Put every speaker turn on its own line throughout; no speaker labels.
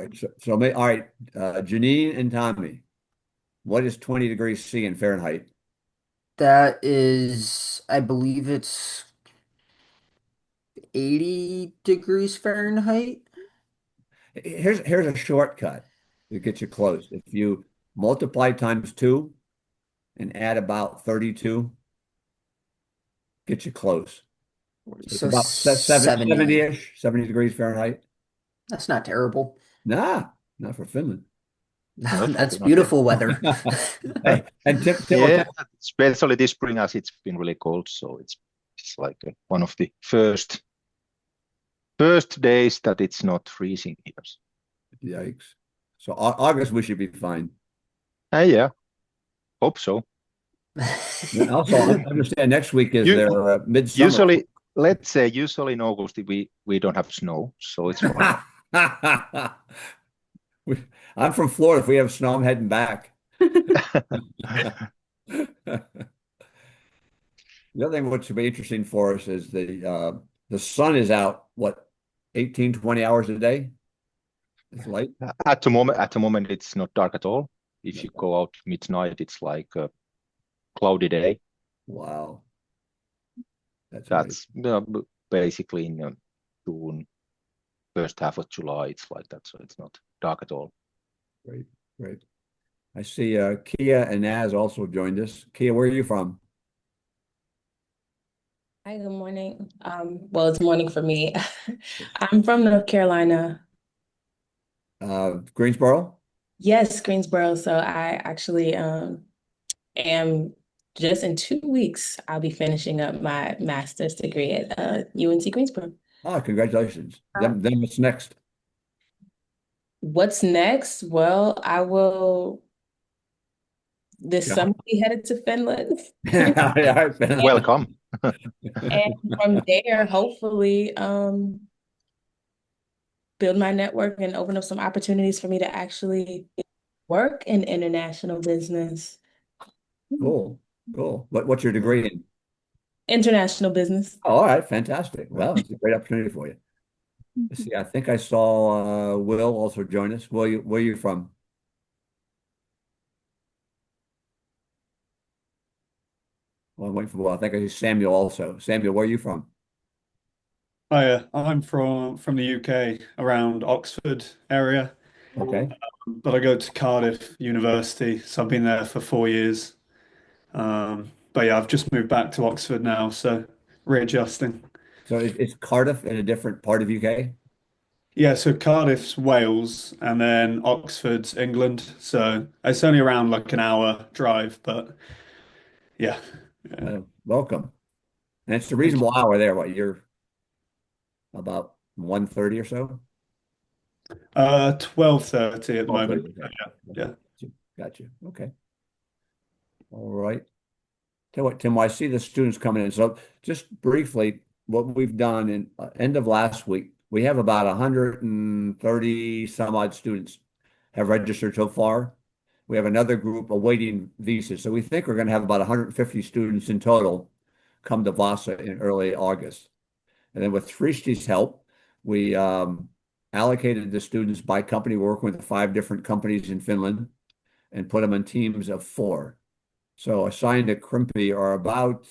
right. All right. Janine and Tommy, what is 20 degrees C in Fahrenheit?
That is, I believe it's 80 degrees Fahrenheit.
Here's a shortcut to get you close. If you multiply times two and add about 32, get you close. So it's
So
about
70.
70-ish, 70 degrees Fahrenheit.
That's not terrible.
Nah, not for Finland.
No, it's
That's
not yet.
beautiful weather.
Hey, and Tim will
Yeah,
tell
especially this spring as it's been really cold, so it's like one of the first days that it's not freezing here.
yikes. So August, we should be fine.
Yeah, hope so.
And also, I understand next week is
You
their midsummer.
usually, let's say, usually in August we don't have snow, so it's fine.
I'm from Florida. If we have snow, I'm heading back. The other thing which should be interesting for us is the sun is out, what, 18, 20 hours a day? It's light.
At the moment, it's not dark at all. If you go out midnight, it's like a cloudy day.
Wow. That's amazing.
That's basically in June, first half of July, it's like that, so it's not dark at all.
Great, great. I see Kia and Naz also joined us. Kia, where are you from?
Hi, good morning. Well, it's morning for me. I'm from North Carolina.
Greensboro?
Yes, Greensboro. So I actually am just in 2 weeks, I'll be finishing up my master's degree at UNC Greensboro.
Ah, congratulations.
Uh,
Then what's next?
What's next? Well, I will this
Yeah.
summer be headed to Finland.
Welcome.
And from there, hopefully, build my network and open up some opportunities for me to actually work in international business.
Cool, cool. What's your degree in?
International business.
Oh, all right, fantastic. Well, it's a great opportunity for you. Let's see, I think I saw Will also join us. Where are you from? Well, I'm waiting for Will. I think I see Samuel also. Samuel, where are you from?
Oh yeah, I'm from the UK, around Oxford area,
Okay.
but I go to Cardiff University, so I've been there for 4 years. But yeah, I've just moved back to Oxford now, so readjusting.
So it's Cardiff in a different part of UK?
Yeah, so Cardiff's Wales, and then Oxford's England. So it's only around like an hour drive, but yeah, yeah.
Welcome. And it's a
Thank
reasonable hour there. What, you're about 1:30 or so?
you. 12:30 at the moment.
12:30. Okay.
Yeah.
Got you. Okay. All right. Tell what, Tim, I see the students coming in. So just briefly, what we've done in end of last week, we have about 130 some odd students have registered so far. We have another group awaiting visas. So we think we're going to have about 150 students in total come to Vasa in early August. And then with Srishti's help, we allocated the students by company, working with 5 different companies in Finland and put them in teams of 4. So assigned to Crimppi are about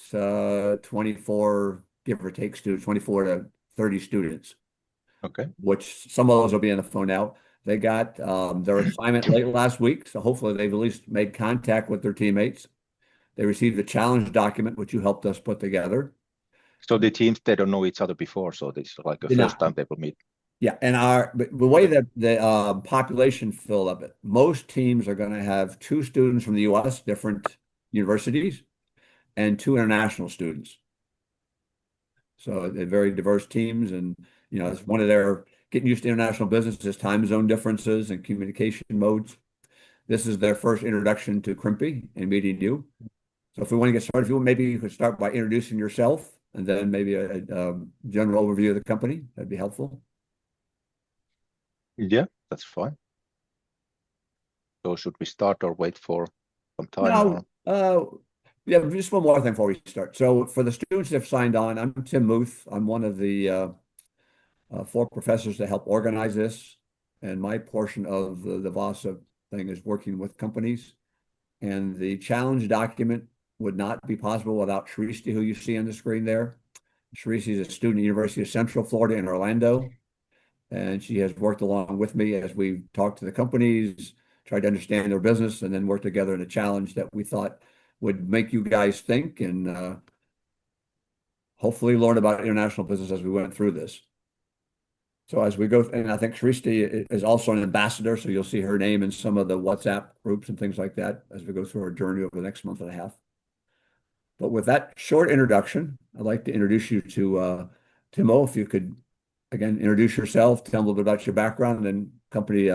24, give or take students, 24 to 30 students,
Okay.
which some of those will be on the phone now. They got their assignment late last week, so hopefully they've at least made contact with their teammates. They received a challenge document, which you helped us put together.
So the teams, they don't know each other before, so this is like a
Did
first
not.
time they will meet.
Yeah, and the way that the population fill up, most teams are going to have 2 students from the U.S., different universities, and 2 international students. So they're very diverse teams, and it's one of their getting used to international business is time zone differences and communication modes. This is their first introduction to Crimpy and meeting you. So if we want to get started, if you want, maybe you could start by introducing yourself and then maybe a general overview of the company. That'd be helpful.
Yeah, that's fine. So should we start or wait for some time
No,
or?
yeah, just one more thing before we start. So for the students that have signed on, I'm Tim Muth. I'm one of the 4 professors that help organize this. And my portion of the Vasa thing is working with companies. And the challenge document would not be possible without Shristi, who you see on the screen there. Shristi is a student at the University of Central Florida in Orlando. And she has worked along with me as we've talked to the companies, tried to understand their business, and then worked together in a challenge that we thought would make you guys think and hopefully learn about international business as we went through this. So as we go, and I think Shristi is also an ambassador, so you'll see her name in some of the WhatsApp groups and things like that as we go through our journey over the next month and a half. But with that short introduction, I'd like to introduce you to Timo. If you could, again, introduce yourself, tell them a little bit about your background and company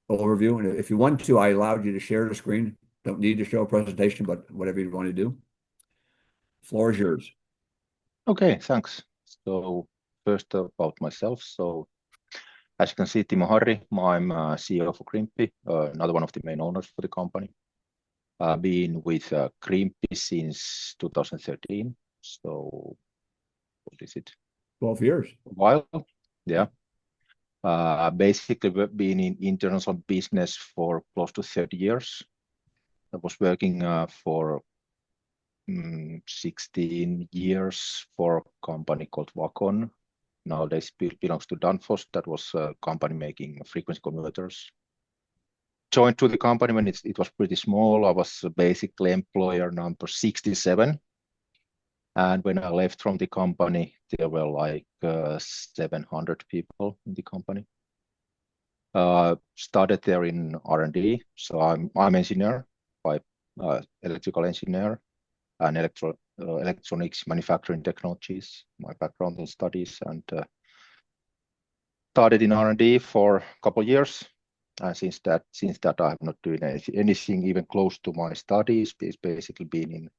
overview. And if you want to, I allowed you to share the screen. Don't need to show a presentation, but whatever you want to do. Floor is yours.
Okay, thanks. So first about myself. So as you can see, Timo Harri, I'm CEO for Crimppi, another one of the main owners for the company. I've been with Crimppi since 2013. So what is it?
12 years.
A while, yeah. Basically, we've been in international business for close to 30 years. I was working for 16 years for a company called Wacom. Nowadays belongs to Danfoss. That was a company making frequency converters. Joined to the company when it was pretty small. I was basically employer number 67. And when I left from the company, there were like 700 people in the company. Started there in R&D. So I'm engineer by electrical engineer and electronics manufacturing technologies, my background in studies, and started in R&D for a couple of years. And since that, I have not doing anything even close to my studies. It's basically been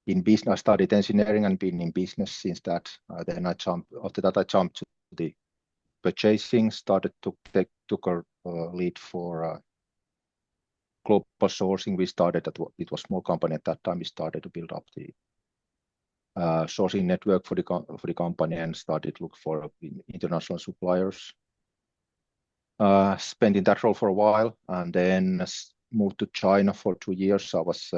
in business. I studied engineering and been in business since that. Then after that I jumped to the purchasing, took a lead for global sourcing. We started it was a small company at that time. We started to build up the sourcing network for the company and started to look for international suppliers. Spent in that role for a while and then moved to China for 2 years. I was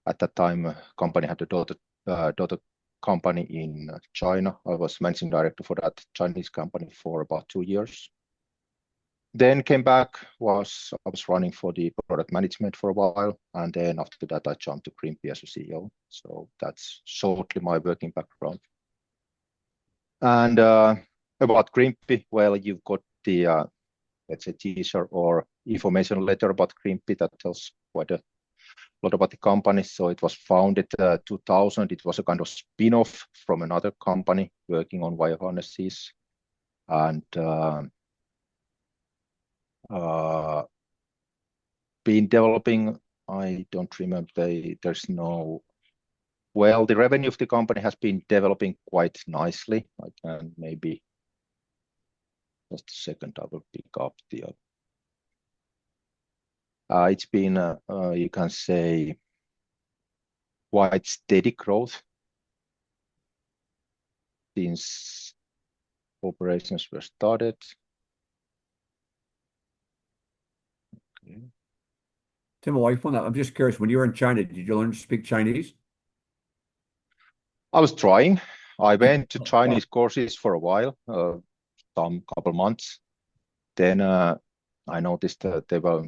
at that time company had a daughter company in China. I was managing director for that Chinese company for about 2 years. Then came back, I was running for the product management for a while, and then after that I jumped to Crimppi as a CEO. So that's shortly my working background. And about Crimppi, well, you've got the let's say teaser or information letter about Crimppi that tells quite a lot about the company. So it was founded 2000. It was a kind of spin-off from another company working on wire harnesses, and been developing. I don't remember. There's no. Well, the revenue of the company has been developing quite nicely. I can maybe just a second. I will pick up the. It's been you can say quite steady growth since operations were started. Okay.
Timo, while you phone that, I'm just curious, when you were in China, did you learn to speak Chinese?
I was trying. I went to Chinese courses for a while, some couple months. Then I noticed that they were.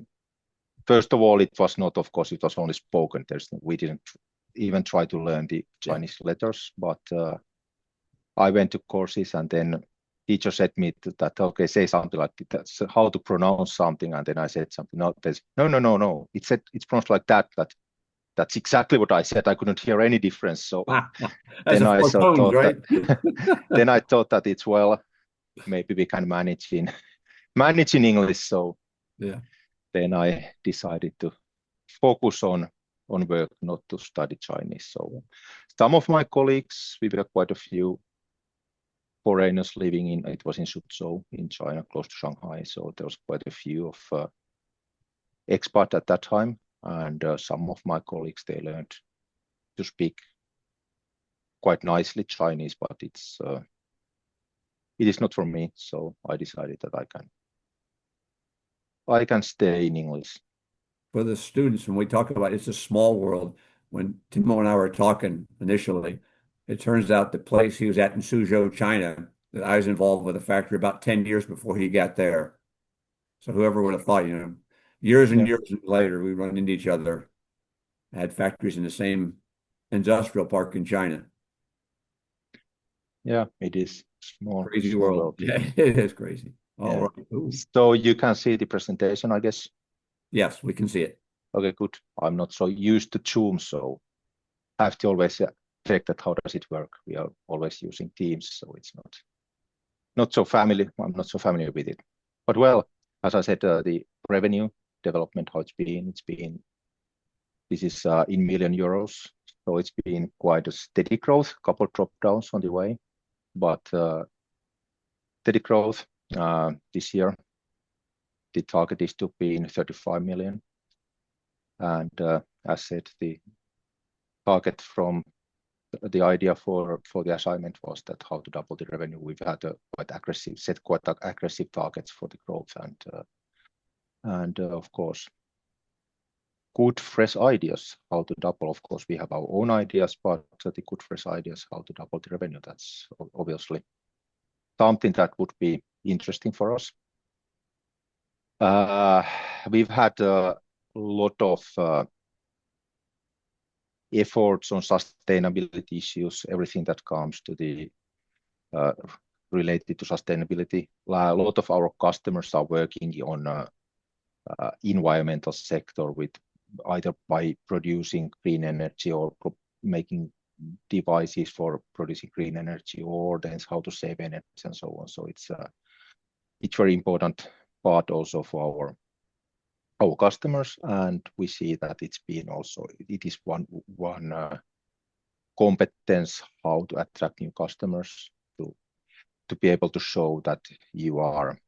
First of all, it was not, of course, it was only spoken. We didn't even try to learn the Chinese letters, but I went to courses and then teacher said me that, okay, say something like that's how to pronounce something. And then I said something, no. It's pronounced like that. That's exactly what I said. I couldn't hear any difference. So then I thought
right?
then I thought that it's well, maybe we can manage in English. So
yeah.
Then I decided to focus on work, not to study Chinese. So some of my colleagues, we were quite a few foreigners living in, it was in Suzhou in China, close to Shanghai. So there was quite a few of expats at that time. And some of my colleagues, they learned to speak quite nicely Chinese, but it is not for me. So I decided that I can I can stay in English.
For the students, when we talk about it's a small world, when Timo and I were talking initially, it turns out the place he was at in Suzhou, China, that I was involved with a factory about 10 years before he got there. So whoever would have thought, years and
Yeah.
years later, we run into each other, had factories in the same industrial park in China.
Yeah, it is small
Crazy world. Yeah, it is crazy. All
Yeah.
right. Ooh.
So you can see the presentation, I guess.
Yes, we can see it.
Okay, good. I'm not so used to Zoom, so I have to always check that how does it work. We are always using Teams, so it's not so familiar. I'm not so familiar with it. But well, as I said, the revenue development, how it's been, this is in million euros. So it's been quite a steady growth, couple drop downs on the way, but steady growth this year. The target is to be in 35 million. And as said, the target from the idea for the assignment was that how to double the revenue. We've had quite aggressive targets for the growth, and of course, good fresh ideas how to double. Of course, we have our own ideas, but the good fresh ideas how to double the revenue. That's obviously something that would be interesting for us. We've had a lot of efforts on sustainability issues, everything that comes to the related to sustainability. A lot of our customers are working on environmental sector with either by producing green energy or making devices for producing green energy, or then how to save energy and so on. So it's very important part also for our customers, and we see that it is one competence how to attract new customers to be able to show that you are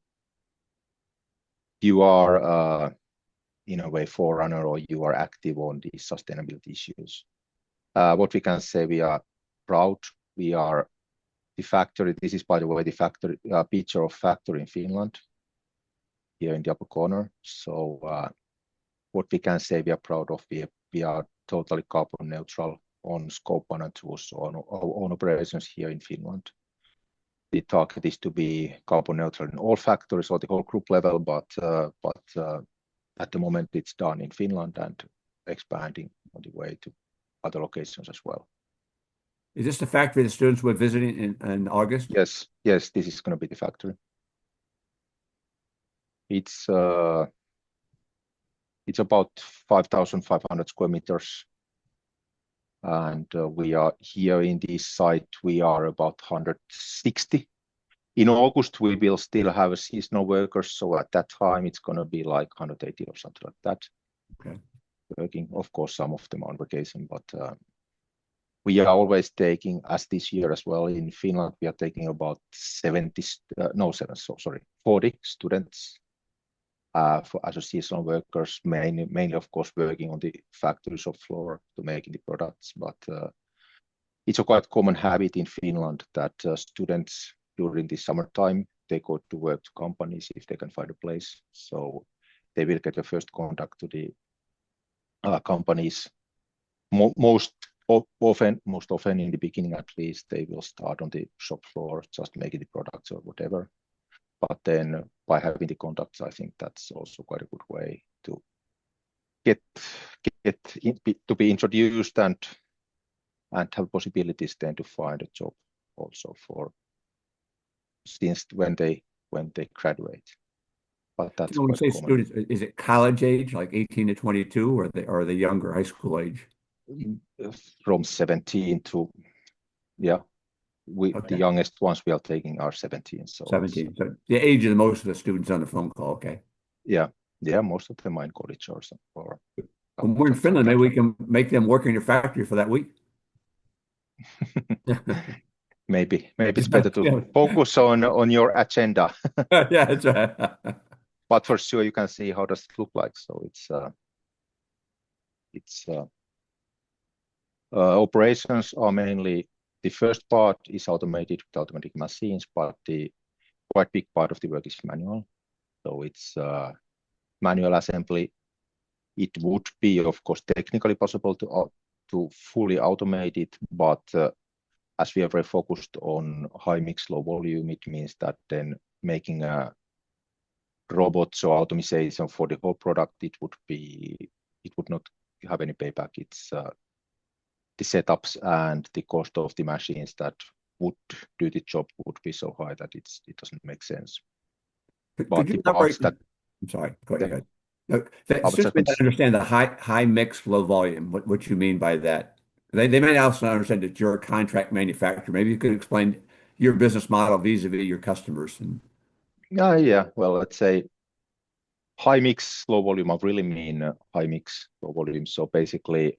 in a way forerunner, or you are active on these sustainability issues. What we can say, we are proud. We are the factory. This is, by the way, the factory picture of factory in Finland, here in the upper corner. So what we can say we are proud of, we are totally carbon neutral on scope 1 and 2, so on our own operations here in Finland. The target is to be carbon neutral in all factories or the whole group level, but at the moment it's done in Finland and expanding on the way to other locations as well.
Is this the factory the students were visiting in August?
Yes, this is going to be the factory. It's about 5,500 square meters. And we are here in this site, we are about 160. In August, we will still have seasonal workers. So at that time, it's going to be like 180 or something like that.
Okay.
Working. Of course, some of them are on vacation, but we are always taking, as this year as well, in Finland, we are taking about 40 students as a seasonal workers, mainly of course working on the factory shop floor to making the products. But it's a quite common habit in Finland that students during the summertime, they go to work to companies if they can find a place. So they will get the first contact to the companies. Most often in the beginning, at least, they will start on the shop floor, just making the products or whatever. But then by having the contacts, I think that's also quite a good way to to be introduced and have possibilities then to find a job also since when they graduate. But that's
when you say
common.
students, is it college age, like 18 to 22, or are they younger, high school age?
From 17 to, yeah.
Okay.
The youngest ones we are taking are 17. So
17. So the age of most of the students on the phone call. Okay.
Yeah, most of them are in college or something.
When we're in Finland, maybe we can make them work in your factory for that week.
Maybe it's better to focus on your agenda.
Yeah, that's right.
But for sure, you can see how does it look like. So it's operations are mainly, the first part is automated with automatic machines, but the quite big part of the work is manual. So it's manual assembly. It would be, of course, technically possible to fully automate it, but as we are very focused on high mix, low volume, it means that then making a robots or automation for the whole product, it would not have any payback. It's the setups and the cost of the machines that would do the job would be so high that it doesn't make sense.
Could you elaborate? I'm sorry, go ahead. No, it's just to understand the high mix, low volume, what you mean by that. They may also understand that you're a contract manufacturer. Maybe you could explain your business model vis-a-vis your customers.
Yeah, well, let's say high mix, low volume. I really mean high mix, low volume. So basically,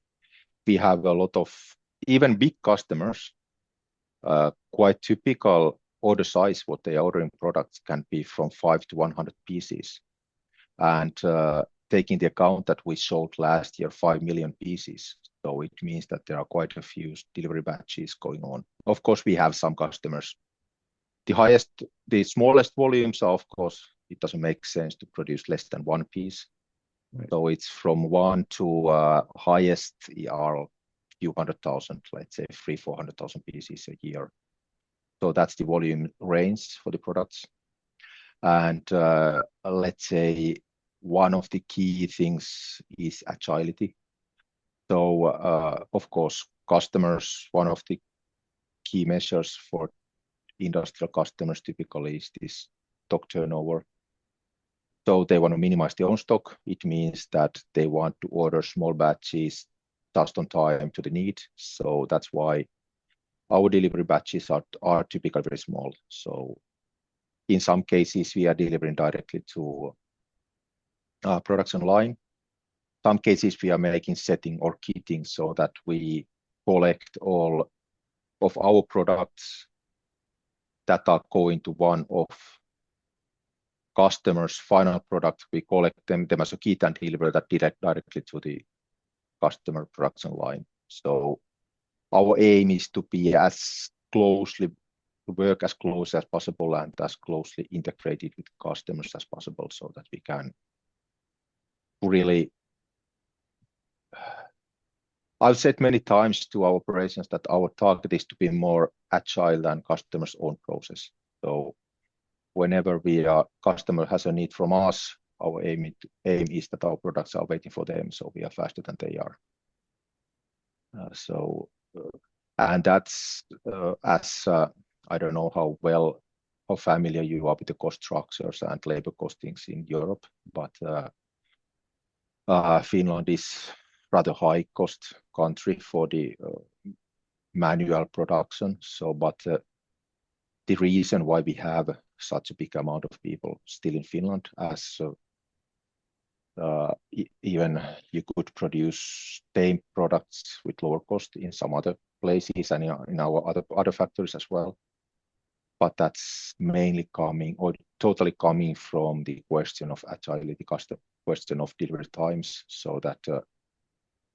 we have a lot of even big customers. Quite typical order size, what they are ordering products can be from 5 to 100 pieces. And taking the account that we sold last year 5 million pieces. So it means that there are quite a few delivery batches going on. Of course, we have some customers. The smallest volumes are, of course, it doesn't make sense to produce less than one piece. Right. So it's from 1 to highest are few 100,000, let's say 300,000-400,000 pieces a year. So that's the volume range for the products. And let's say one of the key things is agility. So of course, customers, one of the key measures for industrial customers typically is this stock turnover. So they want to minimize their own stock. It means that they want to order small batches just on time to the need. So that's why our delivery batches are typically very small. So in some cases, we are delivering directly to production line. Some cases we are making setting or kitting so that we collect all of our products that are going to one of customers' final product. We collect them as a kit and deliver that directly to the customer production line. So our aim is to be work as close as possible and as closely integrated with customers as possible so that we can really I've said many times to our operations that our target is to be more agile than customers' own process. So whenever customer has a need from us, our aim is that our products are waiting for them, so we are faster than they are. And that's I don't know how familiar you are with the cost structures and labor costings in Europe, but Finland is rather high cost country for the manual production. So, but the reason why we have such a big amount of people still in Finland, as even you could produce same products with lower cost in some other places and in our other factories as well. But that's mainly totally coming from the question of agility, question of delivery times, so that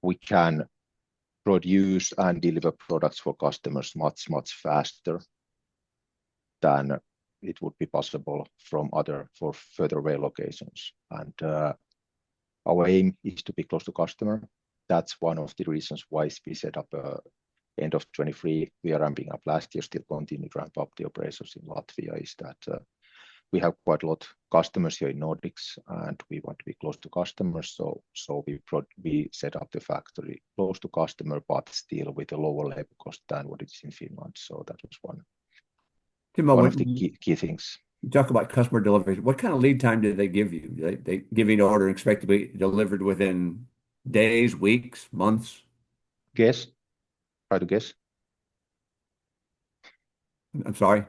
we can produce and deliver products for customers much faster than it would be possible for further away locations. And our aim is to be close to customer. That's one of the reasons why we set up end of 23. We are ramping up last year, still continue to ramp up the operations in Latvia. Is that we have quite a lot of customers here in Nordics, and we want to be close to customers. So we set up the factory close to customer, but still with a lower labor cost than what it is in Finland. So that was one of the key things.
You talk about customer deliveries. What kind of lead time did they give you? They give you an order and expect to be delivered within days, weeks, months?
Guess. Try to guess.
I'm sorry.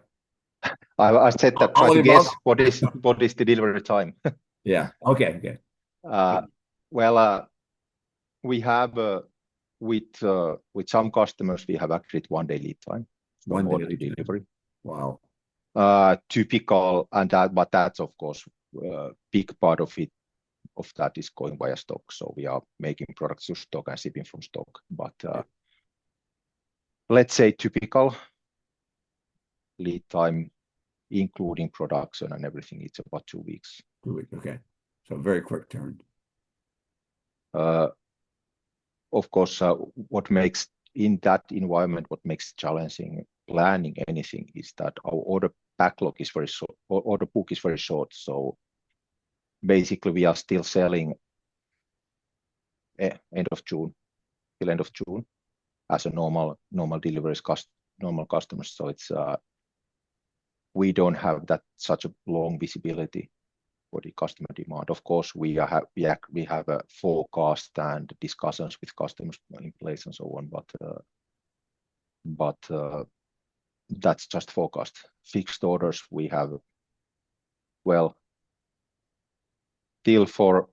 I said that. Try to guess what is the delivery time.
Yeah. Okay.
Well, we have with some customers we have agreed 1 day lead time.
One day
order to delivery.
Wow.
Typical, but that's of course big part of that is going via stock. So we are making products to stock and shipping from stock. But let's say typical lead time, including production and everything, it's about 2 weeks.
2 weeks. Okay. So very quick turn.
Of course, what makes in that environment, what makes challenging planning anything is that our order backlog is very short, order book is very short. So basically, we are still selling end of June till end of June as a normal deliveries normal customers. So it's we don't have that such a long visibility for the customer demand. Of course, we have a forecast and discussions with customers in place and so on, but that's just forecast. Fixed orders we have, well, till for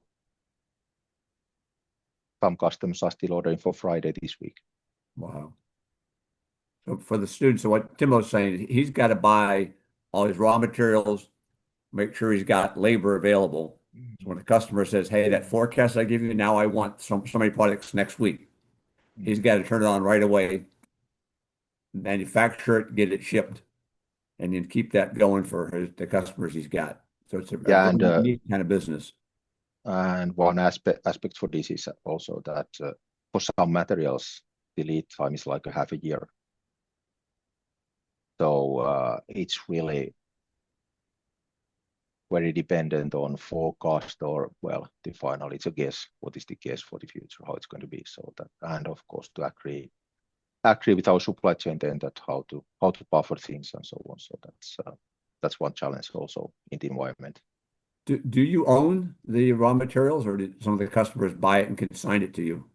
some customers are still ordering for Friday this week.
Wow. So for the students, so what Timo's saying, he's got to buy all his raw materials, make sure he's got labor available. So when the customer says, "Hey, that forecast I give you now, I want so many products next week," he's got to turn it on right away, manufacture it, get it shipped, and then keep that going for the customers he's got. So it's a very unique kind of business.
And one aspect for this is also that for some materials, the lead time is like a half a year. So it's really very dependent on forecast or, well, the final, it's a guess. What is the guess for the future, how it's going to be? So that, and of course, to agree with our supply chain then that how to buffer things and so on. So that's one challenge also in the environment.
Do you own the raw materials, or did some of the customers buy it and consign it to you?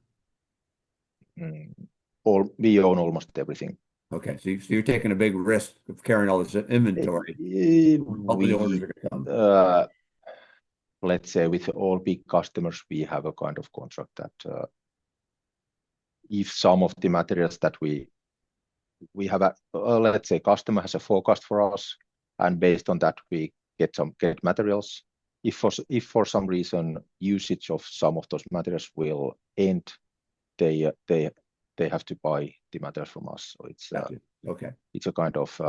Or we own almost everything.
Okay, so you're taking a big risk of carrying all this inventory.
Let's say with all big customers, we have a kind of contract that if some of the materials that we have, let's say customer has a forecast for us, and based on that we get materials. If for some reason usage of some of those materials will end, they have to buy the materials from us. So it's
okay.
It's a kind of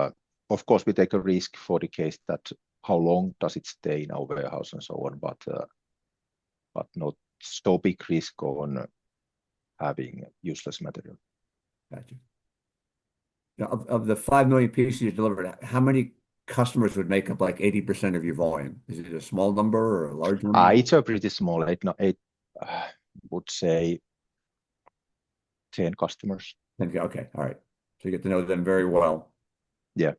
course we take a risk for the case that how long does it stay in our warehouse and so on, but not so big risk on having useless material.
Gotcha. Now, of the 5 million pieces you delivered, how many customers would make up like 80% of your volume? Is it a small number or a large number?
It's a pretty small, would say 10 customers.
Okay, all right. So you get to know them very well.
Yeah.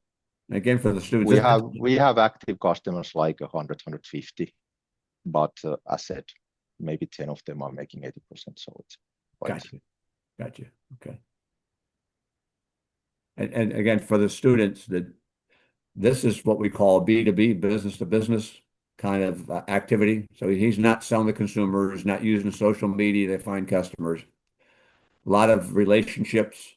And again, for the students,
we have active customers like 100, 150, but as said, maybe 10 of them are making 80%. So it's quite...
Gotcha. Okay. And again, for the students, this is what we call B2B, business to business kind of activity. So he's not selling to consumers, not using social media to find customers. A lot of relationships,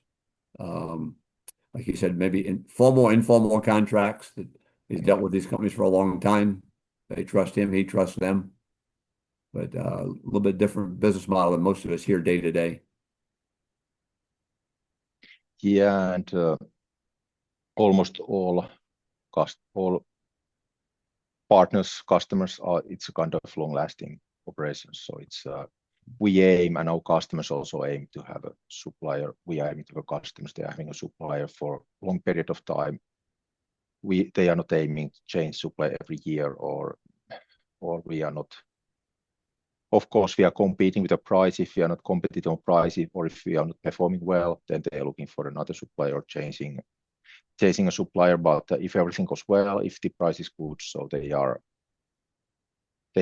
like you said, maybe informal contracts that he's dealt with these companies for a long time. They trust him, he trusts them. But a little bit different business model than most of us here day to day.
Yeah, and almost all partners, customers it's a kind of long-lasting operation. So it's we aim, and our customers also aim to have a supplier. We are aiming to have customers. They are having a supplier for a long period of time. They are not aiming to change supply every year, or we are not. Of course, we are competing with the price. If we are not competing on price, or if we are not performing well, then they are looking for another supplier, chasing a supplier. But if everything goes well, if the price is good, so they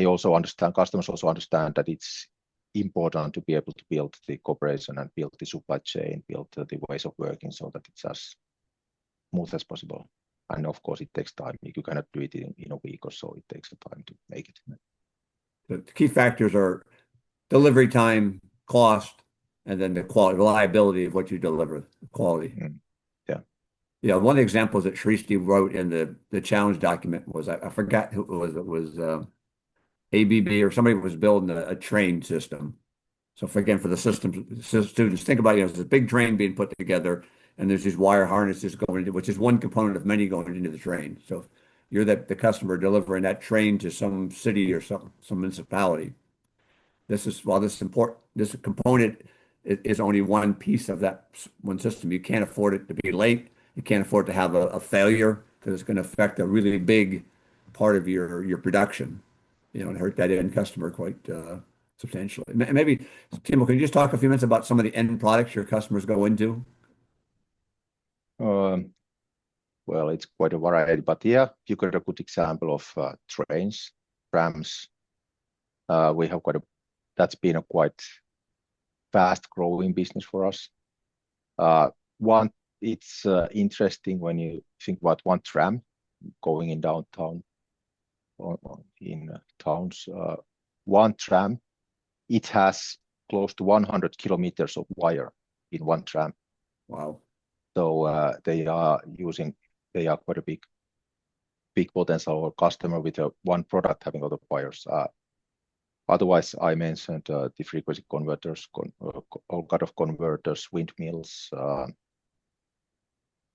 also understand. Customers also understand that it's important to be able to build the cooperation and build the supply chain, build the ways of working, so that it's as smooth as possible. And of course, it takes time. You cannot do it in a week or so. It takes time to make it.
The key factors are delivery time, cost, and then the quality, reliability of what you deliver, the quality.
Yeah.
Yeah. One of the examples that Shrishti wrote in the challenge document was, I forgot who it was. It was ABB, or somebody was building a train system. So for the students, think about, there's a big train being put together, and there's these wire harnesses going into, which is one component of many going into the train. So you're the customer delivering that train to some city or some municipality. While this component is only one piece of that one system. You can't afford it to be late. You can't afford to have a failure because it's going to affect a really big part of your production, and hurt that end customer quite substantially. Maybe, Timo, can you just talk a few minutes about some of the end products your customers go into?
Well, it's quite a variety, but yeah, you got a good example of trains, trams. We have that's been a quite fast growing business for us. It's interesting when you think about one tram going in downtown in towns. One tram, it has close to 100 kilometers of wire in one tram.
Wow.
So they are quite a big potential customer with one product having other wires. Otherwise, I mentioned the frequency converters, all kind of converters, windmills.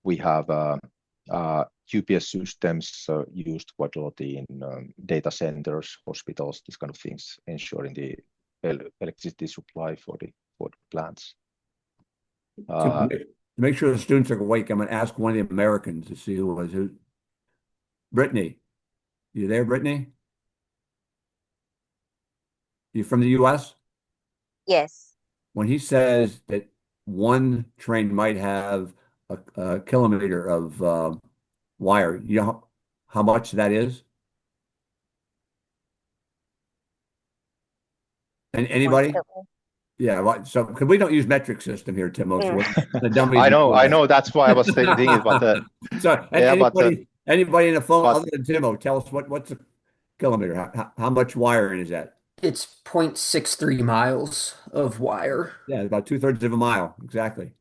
We have UPS systems used quite a lot in data centers, hospitals, these kind of things, ensuring the electricity supply for the plants.
To make sure the students are awake, I'm going to ask one of the Americans to see who was who. Brittany, you there, Brittany? You from the U.S.?
Yes.
When he says that one train might have a kilometer of wire, you know how much that is? And anybody? Yeah, so because we don't use metric system here, Timo, so we're the dummies.
I know. That's why I was thinking it, but
so
yeah,
anybody in the phone other than Timo, tell us what's a kilometer? How much wiring is that?
It's 0.63 miles of wire.
Yeah, about 2/3 of a mile, exactly.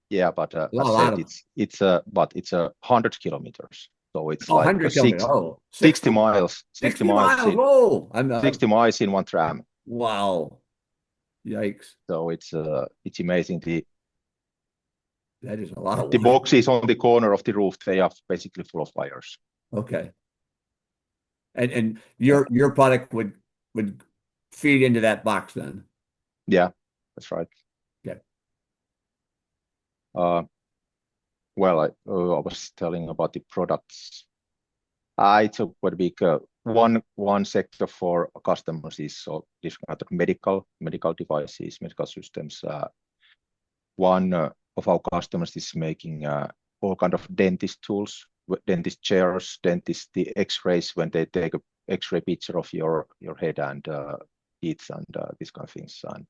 Yeah, but
A
I
lot
said it's 100 kilometers, so it's like
100 kilometers.
60 miles.
60 miles. Whoa!
60 miles in one tram.
Wow. Yikes.
So it's amazing.
That is a lot of
The
wire.
boxes on the corner of the roof, they are basically full of wires.
Okay. And your product would feed into that box then.
Yeah, that's right.
Okay.
Well, I was telling about the products. It's a quite big one sector for customers is this kind of medical devices, medical systems. One of our customers is making all kind of dentist tools, dentist chairs, the X-rays when they take a X-ray picture of your head and teeth and these kind of things. And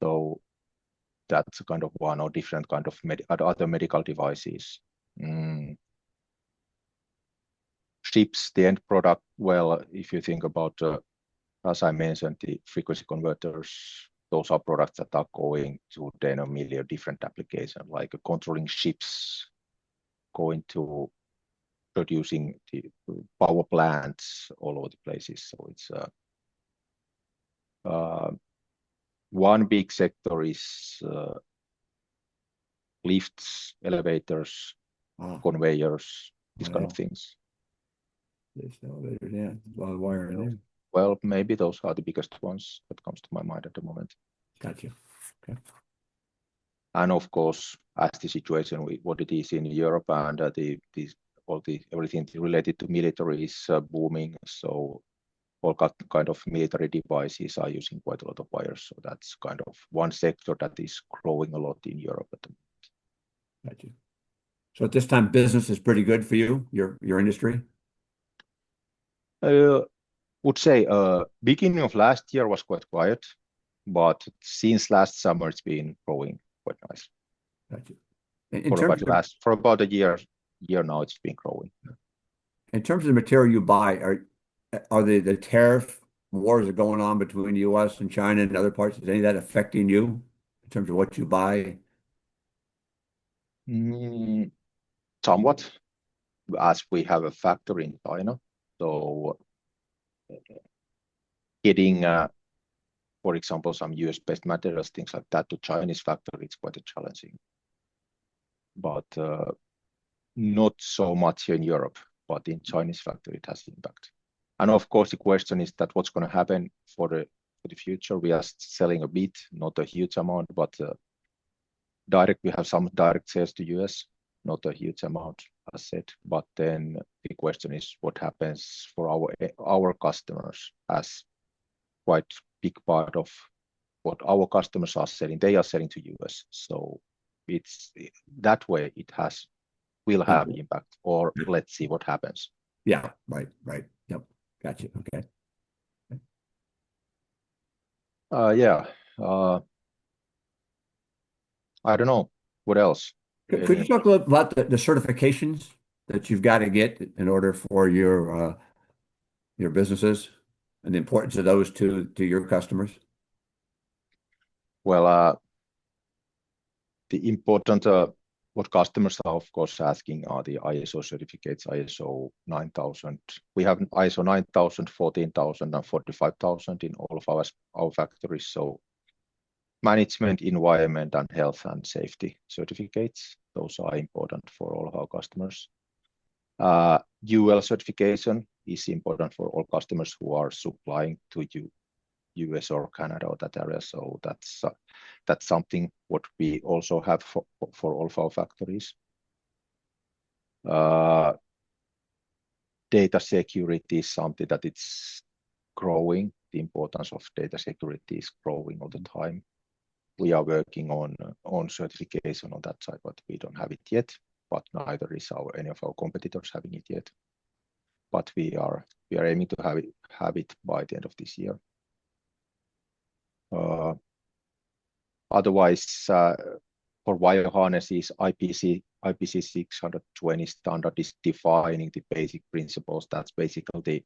so that's a kind of one or different kind of other medical devices. Ships, the end product. Well, if you think about, as I mentioned, the frequency converters, those are products that are going to 10 or million different applications, like controlling ships, going to producing the power plants all over the places. So it's one big sector is lifts, elevators, conveyors, these kind of things.
This elevator, yeah, a lot of wire in there.
Well, maybe those are the biggest ones that comes to my mind at the moment.
Got you. Okay.
And of course, as the situation what it is in Europe and everything related to military is booming, so all kind of military devices are using quite a lot of wires. So that's kind of one sector that is growing a lot in Europe at the moment.
Got you. So at this time, business is pretty good for you, your industry?
Would say beginning of last year was quite quiet, but since last summer it's been growing quite nice.
Got you.
For about a year now it's been growing.
In terms of the material you buy, are the tariff wars that are going on between the U.S. and China and other parts, is any of that affecting you in terms of what you buy?
Somewhat, as we have a factory in China. So getting, for example, some US-based materials, things like that, to Chinese factory, it's quite challenging. But not so much here in Europe, but in Chinese factory it has impact. And of course, the question is that what's going to happen for the future. We are selling a bit, not a huge amount, but we have some direct sales to US, not a huge amount, as said. But then the question is what happens for our customers, as quite big part of what our customers are selling, they are selling to US. So it's that way it will have impact, or let's see what happens.
Yeah, right. Yep. Gotcha. Okay.
Yeah. I don't know what else.
Could you talk a little about the certifications that you've got to get in order for your businesses and the importance of those to your customers?
Well, the important what customers are of course asking are the ISO certificates, ISO 9000. We have ISO 9000, 14000, and 45000 in all of our factories. So management, environment, and health and safety certificates. Those are important for all of our customers. UL certification is important for all customers who are supplying to US or Canada or that area. So that's something what we also have for all of our factories. Data security is something that it's growing. The importance of data security is growing all the time. We are working on certification on that side, but we don't have it yet. But neither is any of our competitors having it yet. But we are aiming to have it by the end of this year. Otherwise, for wire harnesses, IPC 620 standard is defining the basic principles. That's basically the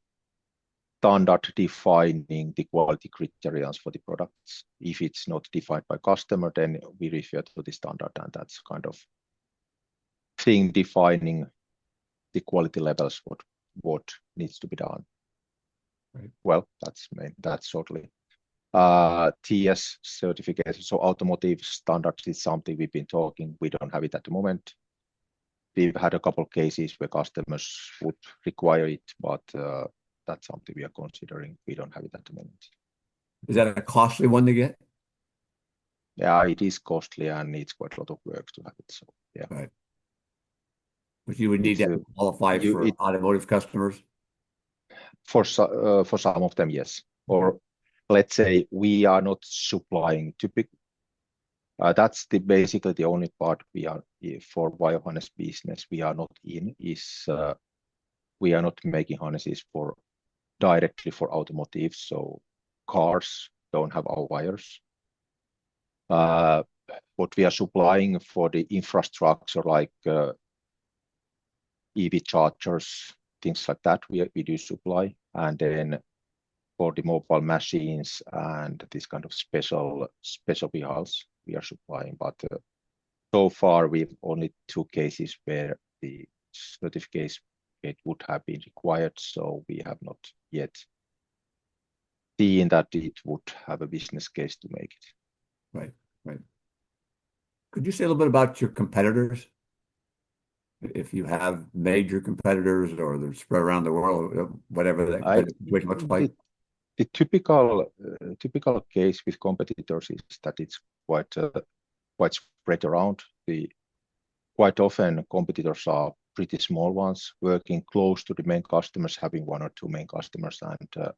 standard defining the quality criteria for the products. If it's not defined by customer, then we refer to the standard, and that's kind of thing defining the quality levels, what needs to be done.
Right.
Well, that's shortly. TS certification, so automotive standards is something we've been talking. We don't have it at the moment. We've had a couple of cases where customers would require it, but that's something we are considering. We don't have it at the moment.
Is that a costly one to get?
Yeah, it is costly and needs quite a lot of work to have it. So yeah.
Right. But you would need that to qualify for automotive customers?
For some of them, yes. Or let's say we are not supplying typical. That's basically the only part we are for wire harness business we are not in is we are not making harnesses directly for automotive. So cars don't have our wires. What we are supplying for the infrastructure like EV chargers, things like that, we do supply. And then for the mobile machines and this kind of special vehicles, we are supplying. But so far, we've only 2 cases where the certificate would have been required. So we have not yet seen that it would have a business case to make it.
Right. Could you say a little bit about your competitors? If you have major competitors or they're spread around the world, whatever that situation looks like.
The typical case with competitors is that it's quite spread around. Quite often competitors are pretty small ones working close to the main customers, having 1 or 2 main customers, and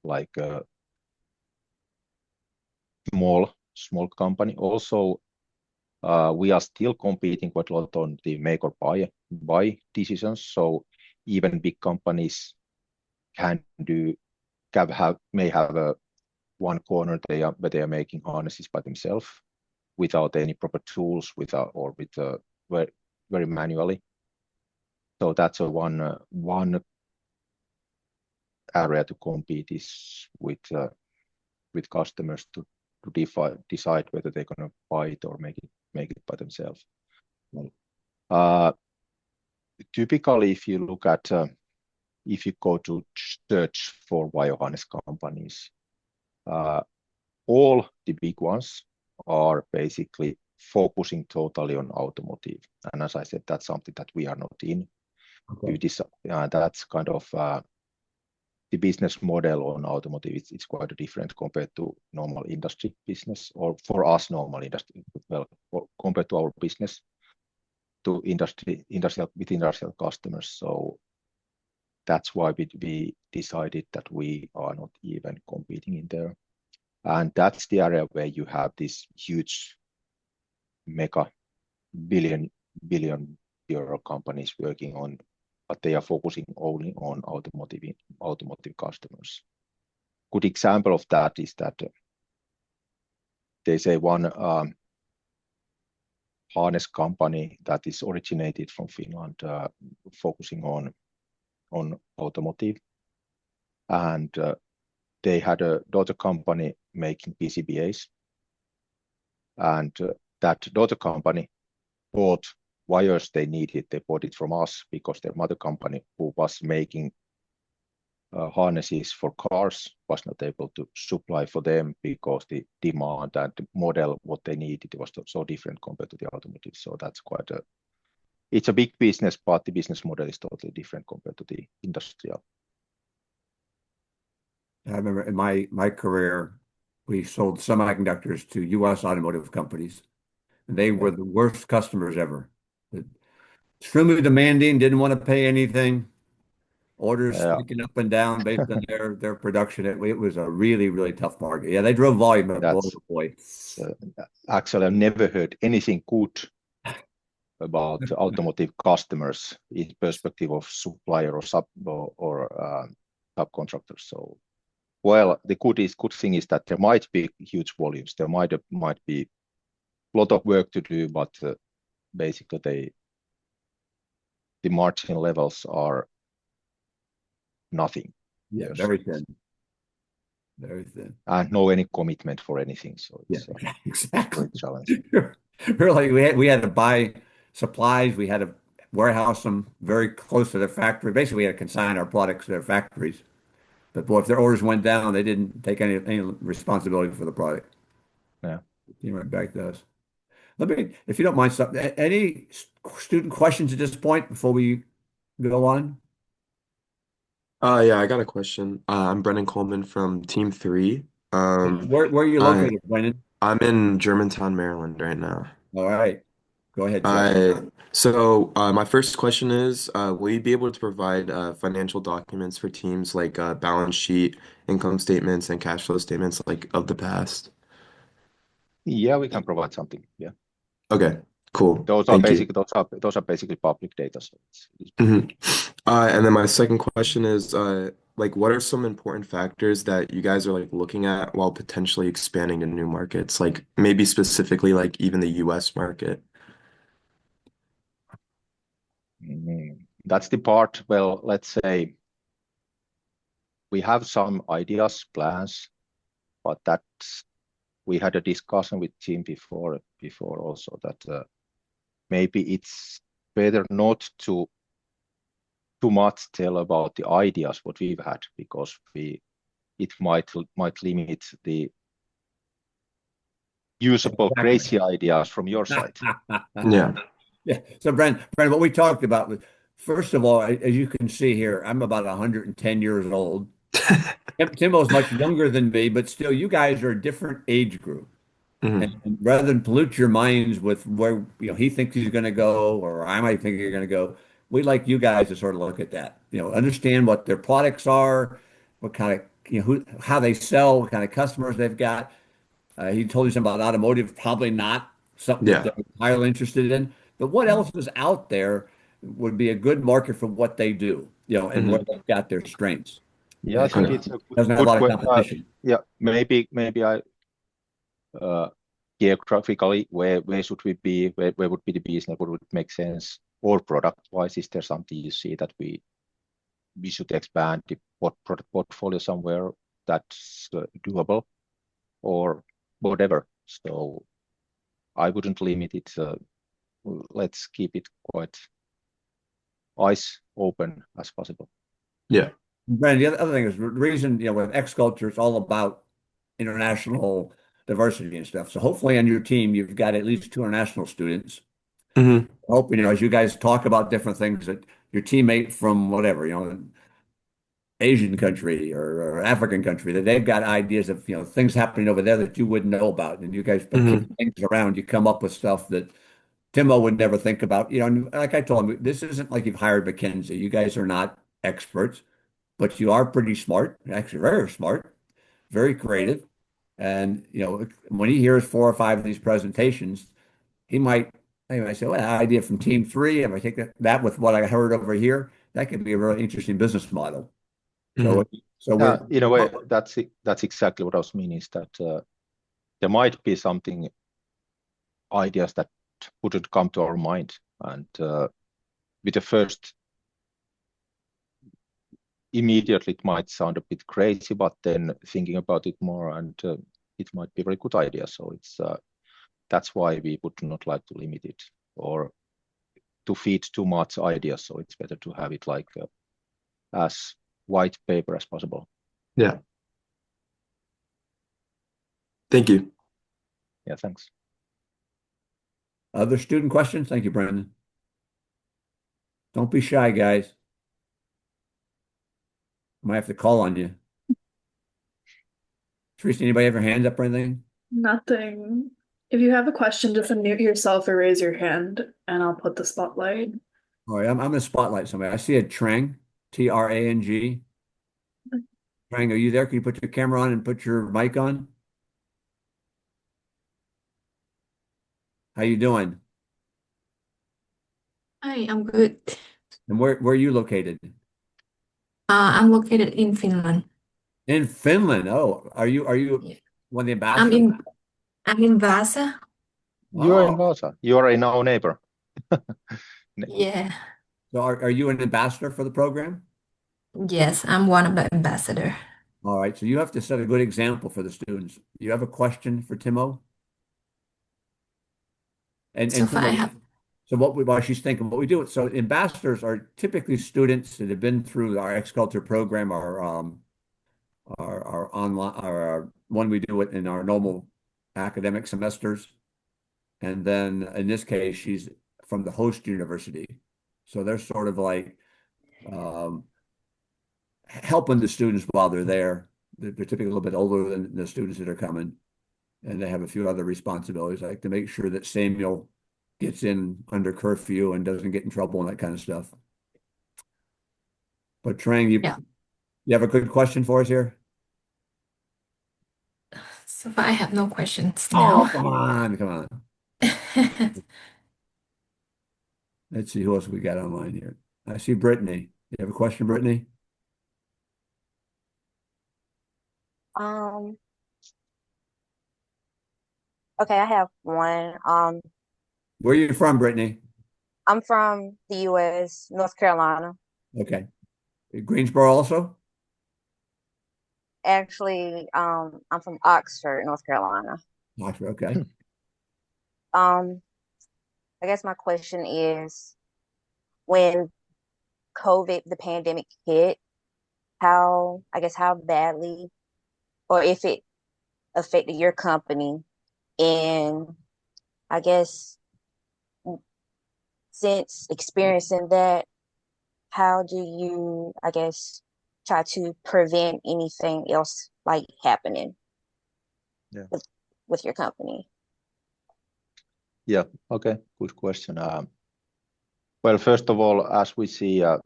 like a small company. Also, we are still competing quite a lot on the make or buy decisions. So even big companies may have one corner where they are making harnesses by themselves without any proper tools, very manually. So that's one area to compete is with customers to decide whether they're going to buy it or make it by themselves. Typically, if you look at if you go to search for wire harness companies, all the big ones are basically focusing totally on automotive. And as I said, that's something that we are not in.
Okay.
That's kind of the business model on automotive. It's quite different compared to normal industry business, or for us, normal industry. Well, compared to our business to industrial customers. So that's why we decided that we are not even competing in there. And that's the area where you have these huge mega billion euro companies working on, but they are focusing only on automotive customers. Good example of that is that they say one harness company that is originated from Finland, focusing on automotive, and they had a daughter company making PCBAs, and that daughter company bought wires they needed. They bought it from us because their mother company, who was making harnesses for cars, was not able to supply for them because the demand and the model what they needed was so different compared to the automotive. So that's it's a big business, but the business model is totally different compared to the industrial.
I remember in my career, we sold semiconductors to U.S. automotive companies. They were the worst customers ever. Extremely demanding, didn't want to pay anything. Orders spiking up and down based on their production. It was a really, really tough market. Yeah, they drove volume, but boy.
Actually, I've never heard anything good about automotive customers in perspective of supplier or subcontractors. So, well, the good thing is that there might be huge volumes. There might be a lot of work to do, but basically the margin levels are nothing.
Yeah, very thin. Very thin.
And no any commitment for anything. So it's
exactly
challenging.
Really, we had to buy supplies. We had to warehouse them very close to their factory. Basically, we had to consign our products to their factories. But boy, if their orders went down, they didn't take any responsibility for the product.
Yeah.
It came right back to us. If you don't mind, any student questions at this point before we go on?
Yeah, I got a question. I'm Brennan Coleman from Team 3.
Where are you located, Brennan?
I'm in Germantown, Maryland right now.
All right. Go ahead, Jeff.
My first question is, will you be able to provide financial documents for teams like balance sheet, income statements, and cash flow statements like of the past?
Yeah, we can provide something. Yeah.
Okay, cool.
Those are basically public data. So
and then my second question is, what are some important factors that you guys are looking at while potentially expanding to new markets? Like maybe specifically even the US market.
That's the part. Well, let's say we have some ideas, plans, but we had a discussion with Jim before also that maybe it's better not to too much tell about the ideas what we've had, because it might limit the usable crazy ideas from your side.
Yeah.
Yeah. So, Brent, what we talked about was, first of all, as you can see here, I'm about 110 years old. Timo's much younger than me, but still, you guys are a different age group. And rather than pollute your minds with where he thinks he's going to go, or I might think you're going to go, we'd like you guys to sort of look at that. Understand what their products are, what kind of how they sell, what kind of customers they've got. He told you something about automotive, probably not something that they're entirely interested in. But what else is out there would be a good market for what they do, and where they've got their strengths.
Yeah, I think it's a
doesn't have a lot of competition.
Yeah, maybe I geographically where should we be? Where would be the business? What would make sense? Or product wise, is there something you see that we should expand the product portfolio somewhere that's doable, or whatever? So I wouldn't limit it. Let's keep it quite eyes open as possible.
Yeah.
Brandon, the other thing is the reason, with X Culture, it's all about international diversity and stuff. So hopefully on your team, you've got at least two international students.
Hmm.
Hope, as you guys talk about different things that your teammate from whatever, Asian country or African country, that they've got ideas of, things happening over there that you wouldn't know about. And you guys by
Hmm.
kicking things around, you come up with stuff that Timo would never think about. And like I told him, this isn't like you've hired McKinsey. You guys are not experts, but you are pretty smart, actually very smart, very creative. And when he hears four or five of these presentations, he might say, "Well, idea from team three. If I take that with what I heard over here, that could be a really interesting business model."
Hmm.
So we're
In a way, that's exactly what I was meaning, is that there might be something, ideas that wouldn't come to our mind. And with the first, immediately it might sound a bit crazy, but then thinking about it more, and it might be a very good idea. So that's why we would not like to limit it or to feed too much ideas. So it's better to have it like as white paper as possible.
Yeah. Thank you.
Yeah, thanks.
other student questions. Thank you, Brandon. Don't be shy, guys. Might have to call on you. Teresa, anybody have their hand up or anything?
Nothing. If you have a question, just unmute yourself or raise your hand, and I'll put the spotlight.
All right, I'm gonna spotlight somebody. I see a Trang, Trang. Trang, are you there? Can you put your camera on and put your mic on? How you doing?
Hi, I'm good.
And where are you located?
I'm located in Finland.
In Finland. Oh, are you
Yeah.
one of the
I'm
ambassadors?
in Vaasa.
You're in
Oh,
Vaasa. You are in our neighbor.
Yeah.
so are you an ambassador for the program?
Yes, I'm one of the ambassador.
All right, so you have to set a good example for the students. You have a question for Timo? And
So far I
Timo,
have
so while she's thinking, what we do, so ambassadors are typically students that have been through our X-Culture program, our online, our when we do it in our normal academic semesters. And then in this case, she's from the host university. So they're sort of like um, helping the students while they're there. They're typically a little bit older than the students that are coming. And they have a few other responsibilities, like to make sure that Samuel gets in under curfew and doesn't get in trouble and that kind of stuff. But Trang,
yeah.
you have a good question for us here?
So far I have no questions
Oh,
now.
come on, come on. Let's see who else we got online here. I see Brittany. You have a question, Brittany?
Um, okay, I have one.
Where are you from, Brittany?
I'm from the US, North Carolina.
Okay. Greensboro also?
Actually, I'm from Oxford, North Carolina.
Oxford, okay.
Um, I guess my question is when the pandemic hit, how badly or if it affected your company, and I guess since experiencing that, how do you, I guess, try to prevent anything else like happening
Yeah.
with your company?
Yeah, okay, good question. Well, first of all, as we see, I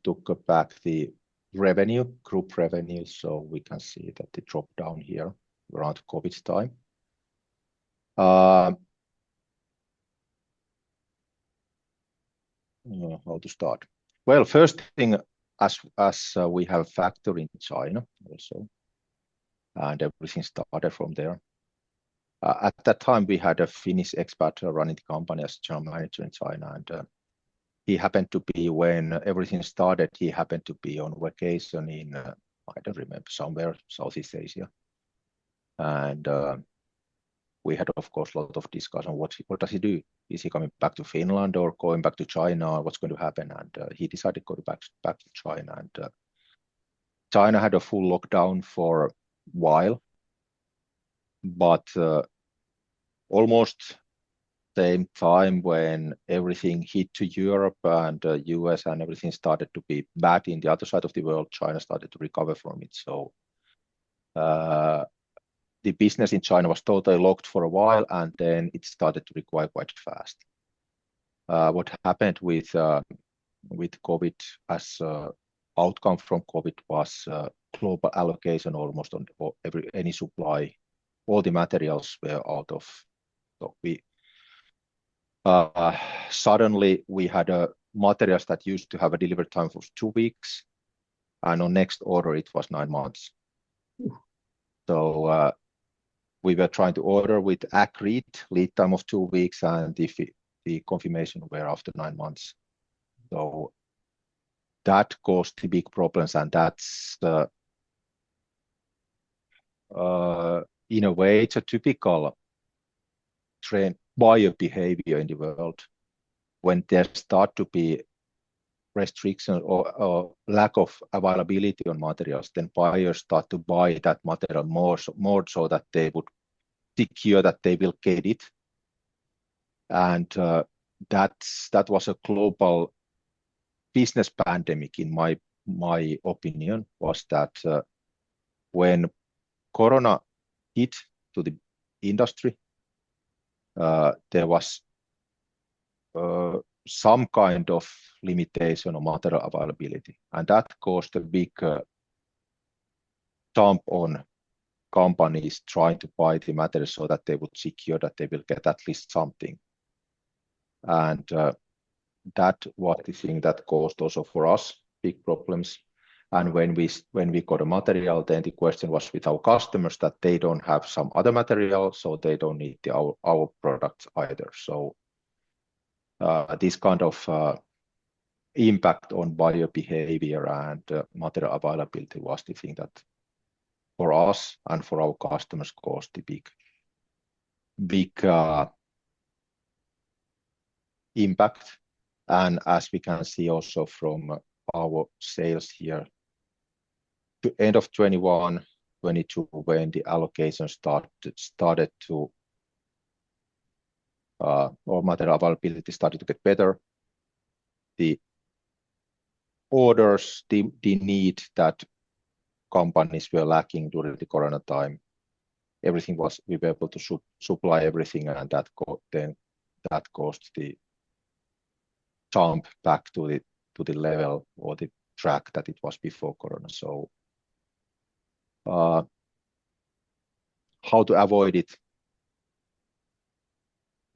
took back the group revenue, so we can see that it dropped down here around COVID time. How to start? Well, first thing, as we have factory in China also, and everything started from there. At that time, we had a Finnish expat running the company as general manager in China, and he happened to be, when everything started, he happened to be on vacation in, I don't remember, somewhere Southeast Asia. And we had, of course, a lot of discussion. What does he do? Is he coming back to Finland or going back to China? What's going to happen? And he decided to go back to China. And China had a full lockdown for a while. but almost same time when everything hit to Europe and US and everything started to be bad in the other side of the world, China started to recover from it. So the business in China was totally locked for a while, and then it started to recover quite fast. What happened with COVID as outcome from COVID was global allocation almost on any supply. All the materials were out of stock. Suddenly we had materials that used to have a delivery time of 2 weeks, and on next order it was 9 months. So we were trying to order with agreed lead time of 2 weeks, and the confirmation were after 9 months. So that caused the big problems, and that's in a way it's a typical trend buyer behavior in the world. When there start to be restrictions or lack of availability on materials, then buyers start to buy that material more so that they would secure that they will get it. And that was a global business pandemic, in my opinion, was that when Corona hit to the industry, there was some kind of limitation on material availability, and that caused a big jump on companies trying to buy the material so that they would secure that they will get at least something. And that was the thing that caused also for us big problems. And when we got a material, then the question was with our customers that they don't have some other material, so they don't need our products either. So this kind of impact on buyer behavior and material availability was the thing that for us and for our customers caused the big impact. And as we can see also from our sales here, to end of 21, 22, when the allocation started to or material availability started to get better, the orders, the need that companies were lacking during the Corona time, everything was, we were able to supply everything, and that caused the jump back to the level or the track that it was before Corona. So how to avoid it?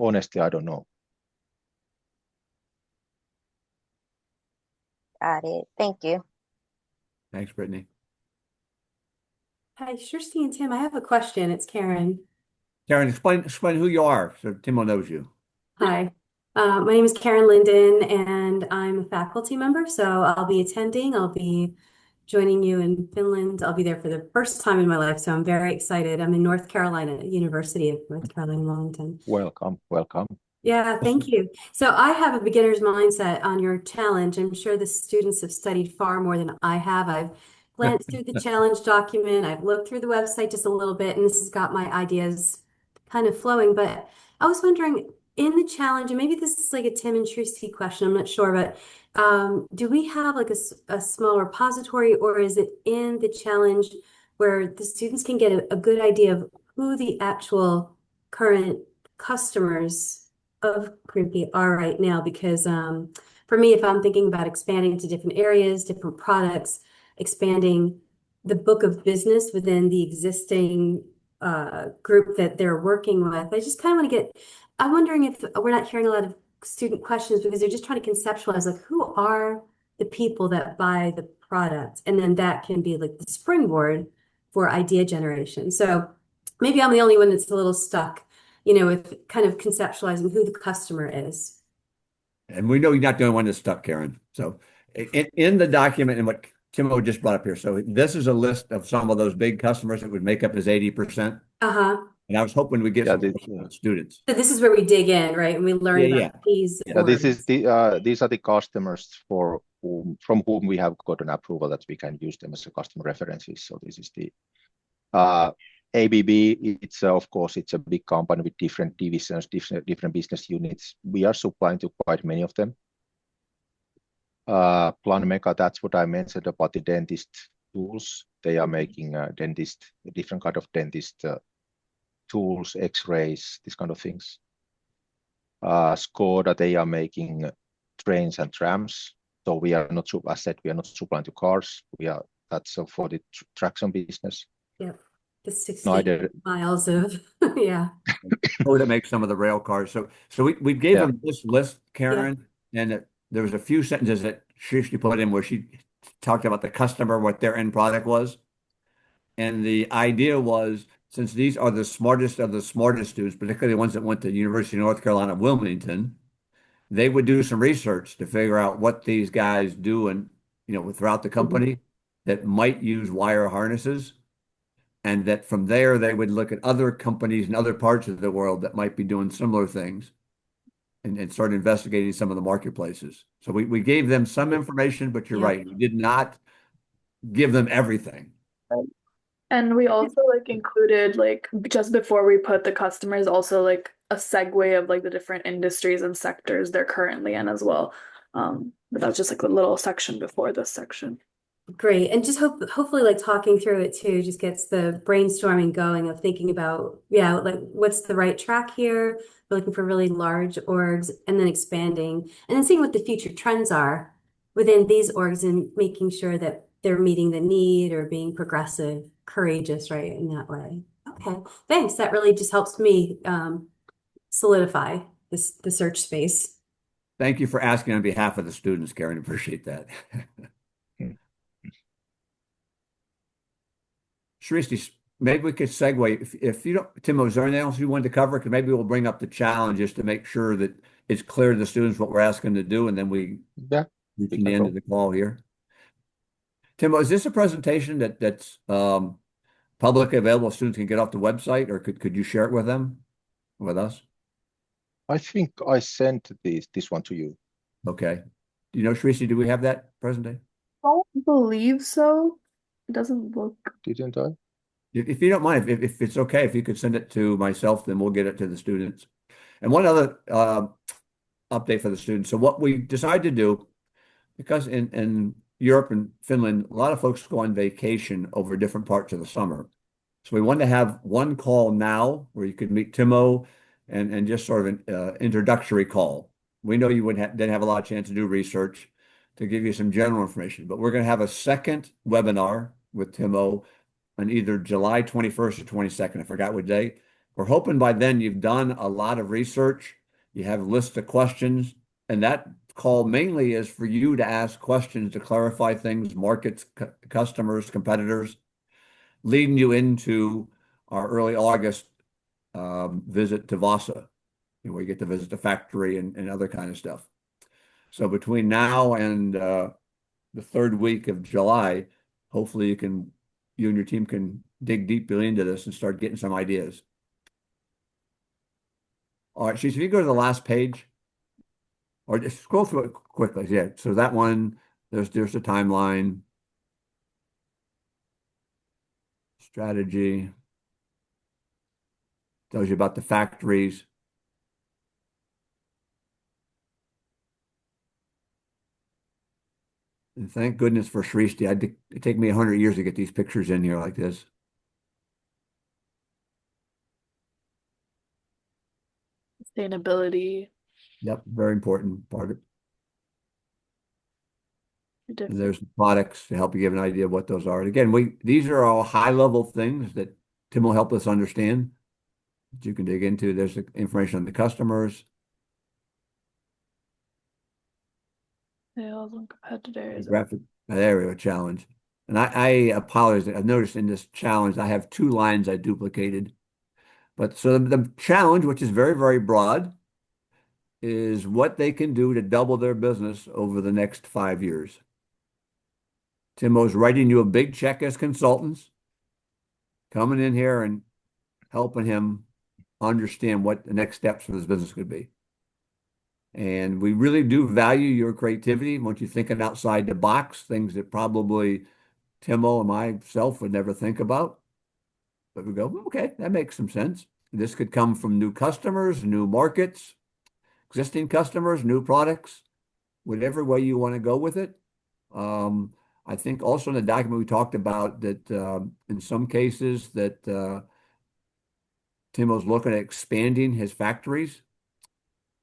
Honestly, I don't know.
Got it. Thank you.
Thanks, Brittany.
Hi, Kirsty and Tim. I have a question. It's Karen.
Karen, explain who you are so Timo knows you.
Hi. My name is Karen Linden, and I'm a faculty member. So I'll be attending. I'll be joining you in Finland. I'll be there for the first time in my life. So I'm very excited. I'm in North Carolina, University of North Carolina, Wilmington.
Welcome.
Yeah, thank you. So I have a beginner's mindset on your challenge. I'm sure the students have studied far more than I have. I've glanced through the challenge document. I've looked through the website just a little bit, and this has got my ideas kind of flowing. But I was wondering, in the challenge, and maybe this is like a Tim and Tracy question, I'm not sure, but do we have like a small repository, or is it in the challenge where the students can get a good idea of who the actual current customers of Crimpy are right now? Because for me, if I'm thinking about expanding into different areas, different products, expanding the book of business within the existing group that they're working with, I just kind of want to get, I'm wondering if we're not hearing a lot of student questions because they're just trying to conceptualize like who are the people that buy the product, and then that can be like the springboard for idea generation. So maybe I'm the only one that's a little stuck, with kind of conceptualizing who the customer is.
And we know you're not the only one that's stuck, Karen. So in the document and what Timo just brought up here, so this is a list of some of those big customers that would make up his 80%.
Uh-huh.
And I was hoping we'd get some students.
So this is where we dig in, right? And we learn about these.
Yeah, these are the customers from whom we have gotten approval that we can use them as a customer references. So this is the ABB, it's of course it's a big company with different divisions, different business units. We are supplying to quite many of them. Planmeca, that's what I mentioned about the dentist tools. They are making different kind of dentist tools, X-rays, these kind of things. Skoda, they are making trains and trams. So we are not, as I said, we are not supplying to cars. That's for the traction business.
Yep. The 60
Schneider,
miles of, yeah.
Or to make some of the rail cars. So we gave
yeah,
them this list, Karen, and there was a few sentences that she put in where she talked about the customer, what their end product was. And the idea was, since these are the smartest of the smartest students, particularly the ones that went to University of North Carolina, Wilmington, they would do some research to figure out what these guys do and, throughout the company that might use wire harnesses. And that from there, they would look at other companies in other parts of the world that might be doing similar things and start investigating some of the marketplaces. So we gave them some information, but you're right. We did not give them everything.
And we also included just before we put the customers also a segue of the different industries and sectors they're currently in as well. But that's just a little section before this section.
Great. And just hopefully talking through it too just gets the brainstorming going of thinking about, what's the right track here? We're looking for really large orgs and then expanding and then seeing what the future trends are within these orgs and making sure that they're meeting the need or being progressive, courageous, right, in that way. Okay, thanks. That really just helps me solidify the search space.
Thank you for asking on behalf of the students, Karen. Appreciate that. Shrishti, maybe we could segue. If you don't, Timo, is there anything else you wanted to cover? Because maybe we'll bring up the challenges to make sure that it's clear to the students what we're asking to do, and then we reach the end of the call here. Timo, is this a presentation that's publicly available? Students can get off the website, or could you share it with them, with us?
I think I sent this one to you.
Okay. Do you know, Shrishti, do we have that presentation?
I don't believe so. It doesn't look.
Didn't I?
If you don't mind, if it's okay, if you could send it to myself, then we'll get it to the students. And one other update for the students. So what we decided to do, because in Europe and Finland, a lot of folks go on vacation over different parts of the summer. So we wanted to have one call now where you could meet Timo and just sort of an introductory call. We know you didn't have a lot of chance to do research to give you some general information, but we're going to have a second webinar with Timo on either July 21st or 22nd. I forgot what day. We're hoping by then you've done a lot of research. You have lists of questions, and that call mainly is for you to ask questions to clarify things, markets, customers, competitors, leading you into our early August visit to Vasa, where you get to visit the factory and other kind of stuff. So between now and the third week of July, hopefully you and your team can dig deeply into this and start getting some ideas. All right, Sheets, if you go to the last page, or just scroll through it quickly. Yeah, so that one, there's the timeline, strategy, tells you about the factories. And thank goodness for Shrishti. It'd take me 100 years to get these pictures in here like this.
Sustainability.
Yep, very important part of it. And there's products to help you give an idea of what those are. And again, these are all high-level things that Tim will help us understand that you can dig into. There's the information on the customers.
Sales and competitors.
Graphic area challenge. And I apologize. I've noticed in this challenge, I have 2 lines I duplicated. But so the challenge, which is very, very broad, is what they can do to double their business over the next 5 years. Timo's writing you a big check as consultants, coming in here and helping him understand what the next steps for this business could be. And we really do value your creativity. Want you thinking outside the box, things that probably Timo and myself would never think about. But we go, okay, that makes some sense. This could come from new customers, new markets, existing customers, new products, whatever way you want to go with it. I think also in the document we talked about that in some cases that Tim was looking at expanding his factories.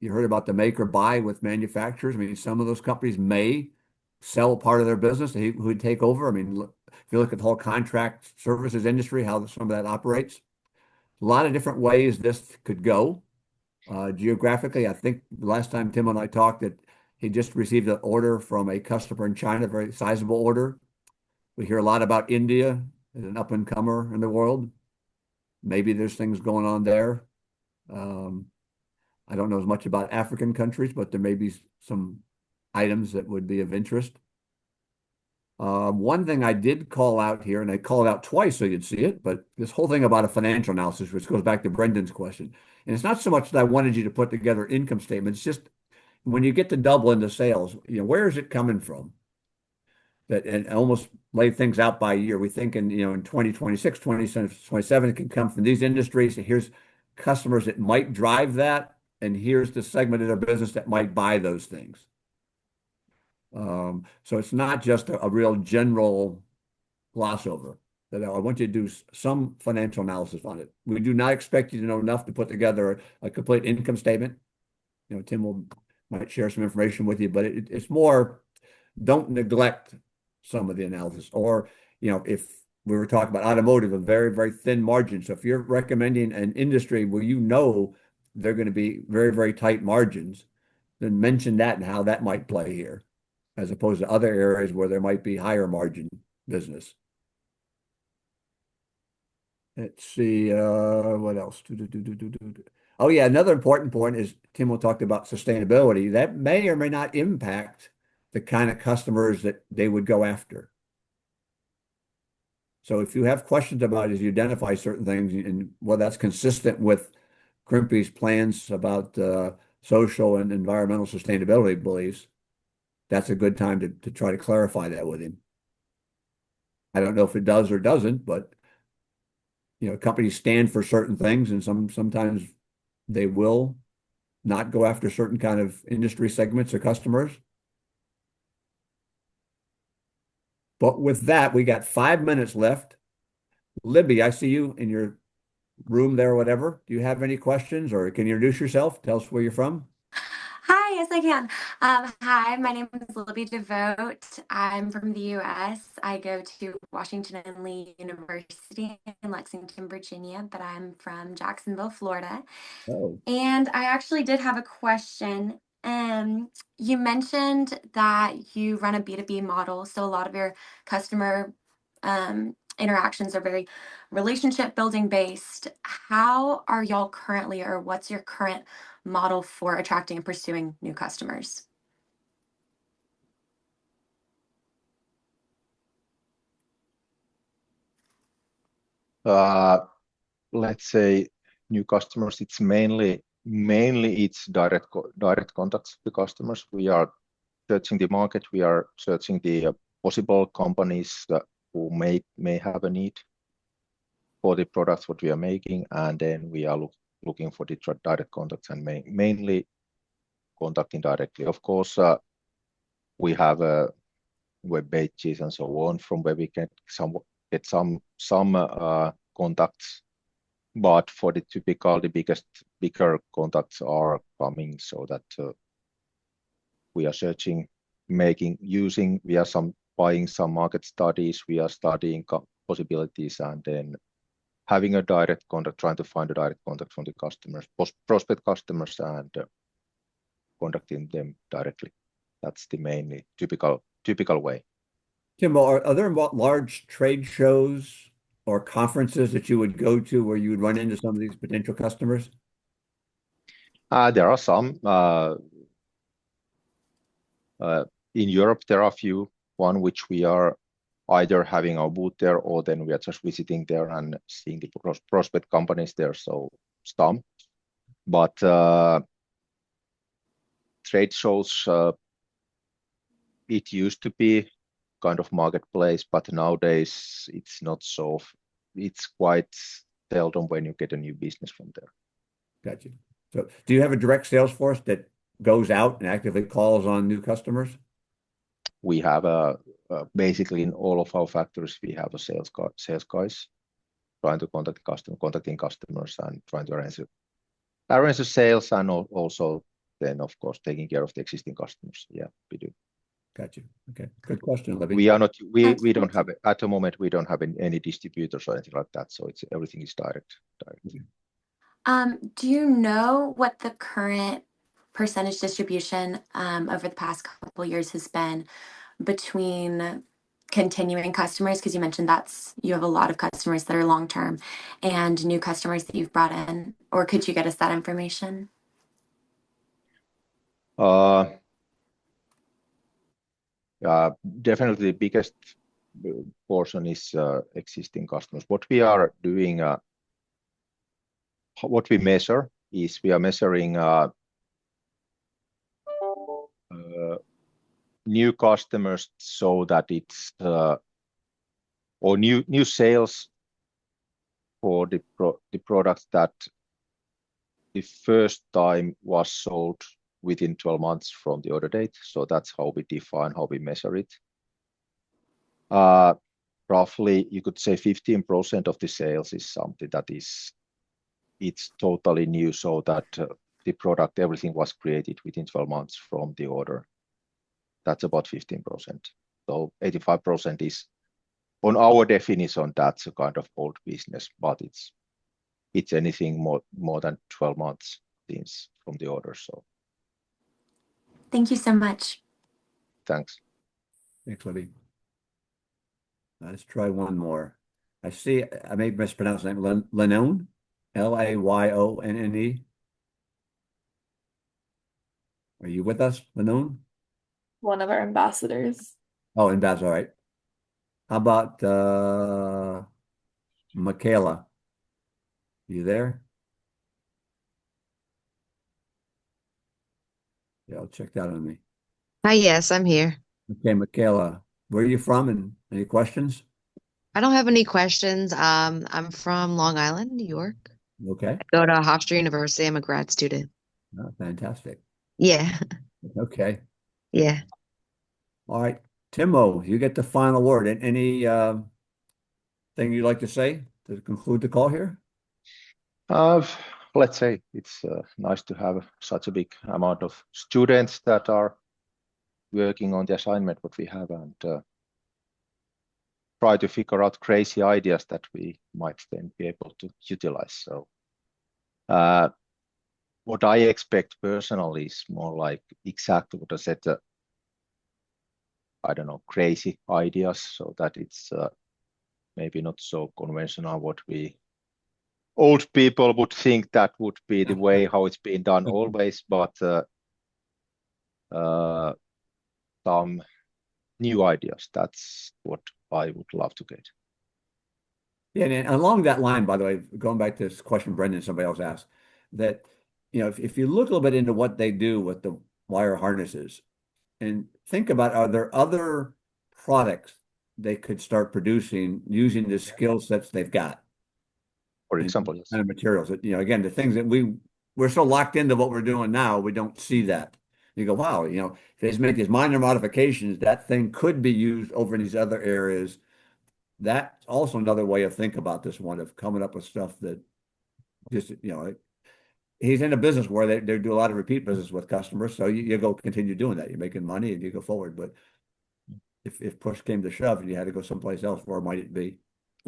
You heard about the make or buy with manufacturers. I mean, some of those companies may sell part of their business who would take over. I mean, if you look at the whole contract services industry, how some of that operates, a lot of different ways this could go. Geographically, I think the last time Tim and I talked that he just received an order from a customer in China, a very sizable order. We hear a lot about India as an up and comer in the world. Maybe there's things going on there. I don't know as much about African countries, but there may be some items that would be of interest. One thing I did call out here, and I called out twice so you'd see it, but this whole thing about a financial analysis, which goes back to Brendan's question. And it's not so much that I wanted you to put together income statements, just when you get to double into sales, where is it coming from? That and almost lay things out by year. We think in 2026, 2027, it can come from these industries. And here's customers that might drive that, and here's the segment of their business that might buy those things. So it's not just a real general gloss over. That I want you to do some financial analysis on it. We do not expect you to know enough to put together a complete income statement. Tim might share some information with you, but it's more, don't neglect some of the analysis. Or, if we were talking about automotive, a very, very thin margin. So if you're recommending an industry where they're going to be very, very tight margins, then mention that and how that might play here, as opposed to other areas where there might be higher margin business. Let's see, what else? Oh, yeah, another important point is Tim will talk about sustainability. That may or may not impact the kind of customers that they would go after. So if you have questions about as you identify certain things and whether that's consistent with Crimppi's plans about social and environmental sustainability beliefs, that's a good time to try to clarify that with him. I don't know if it does or doesn't, but companies stand for certain things, and sometimes they will not go after certain kind of industry segments or customers. But with that, we got 5 minutes left. Libby, I see you in your room there or whatever. Do you have any questions, or can you introduce yourself? Tell us where you're from.
Hi, yes, I can. Hi, my name is Libby DeVote. I'm from the US. I go to Washington and Lee University in Lexington, Virginia, but I'm from Jacksonville, Florida.
Oh,
And I actually did have a question. You mentioned that you run a B2B model, so a lot of your customer interactions are very relationship building based. How are y'all currently, or what's your current model for attracting and pursuing new customers?
Let's say new customers, it's mainly it's direct contacts with customers. We are searching the market. We are searching the possible companies who may have a need for the products what we are making, and then we are looking for the direct contacts and mainly contacting directly. Of course, we have web pages and so on from where we can get some contacts, but for the bigger contacts are coming, so that we are searching, we are buying some market studies, we are studying possibilities, and then having a direct contact, trying to find a direct contact from the customers, prospect customers, and contacting them directly. That's the mainly typical way.
Tim, are there large trade shows or conferences that you would go to where you would run into some of these potential customers?
There are some. In Europe, there are a few. One which we are either having our booth there, or then we are just visiting there and seeing the prospect companies there. So some, but trade shows, it used to be kind of marketplace, but nowadays it's not so. It's quite seldom when you get a new business from there.
Gotcha. So do you have a direct sales force that goes out and actively calls on new customers?
We have basically in all of our factories, we have a sales guys trying to contacting customers and trying to arrange the sales, and also then of course taking care of the existing customers. Yeah, we do.
Gotcha. Okay. Good question, Libby.
We are not we don't have at the moment, we don't have any distributors or anything like that, so everything is direct.
Do you know what the current percentage distribution over the past couple of years has been between continuing customers? Because you mentioned you have a lot of customers that are long term, and new customers that you've brought in, or could you get us that information?
Definitely the biggest portion is existing customers. What we are doing, what we measure is we are measuring new customers, so that it's or new sales for the products that the first time was sold within 12 months from the order date. So that's how we define, how we measure it. Roughly, you could say 15% of the sales is something that it's totally new, so that the product, everything was created within 12 months from the order. That's about 15%. So 85% is, on our definition, that's a kind of old business, but it's anything more than 12 months since from the order. So
Thank you so much.
thanks.
Thanks, Libby. Let's try one more. I see, I may mispronounce the name, Lanone, Layoonne. Are you with us, Lanone?
One of our ambassadors.
Oh, ambassador, all right. How about Michaela? You there? Yeah, I'll check that on me.
Hi, yes, I'm here.
Okay, Michaela, where are you from and any questions?
I don't have any questions. I'm from Long Island, New York.
Okay.
I go to Hofstra University. I'm a grad student.
Oh, fantastic.
Yeah,
Okay.
yeah.
All right. Timo, you get the final word. Any thing you'd like to say to conclude the call here?
Let's say it's nice to have such a big amount of students that are working on the assignment what we have, and try to figure out crazy ideas that we might then be able to utilize. So what I expect personally is more like exactly what I said, I don't know, crazy ideas, so that it's maybe not so conventional what we old people would think that would be the way how it's been done always, but some new ideas. That's what I would love to get.
Yeah, and along that line, by the way, going back to this question Brendan, somebody else asked, that if you look a little bit into what they do with the wire harnesses and think about, are there other products they could start producing using the skill sets they've got?
For example, yes.
Kind of materials that, again, the things that we're so locked into what we're doing now, we don't see that. You go, wow, if they just make these minor modifications, that thing could be used over in these other areas. That's also another way of thinking about this one, of coming up with stuff that just, he's in a business where they do a lot of repeat business with customers. So you go continue doing that. You're making money and you go forward. But if push came to shove and you had to go someplace else, where might it be?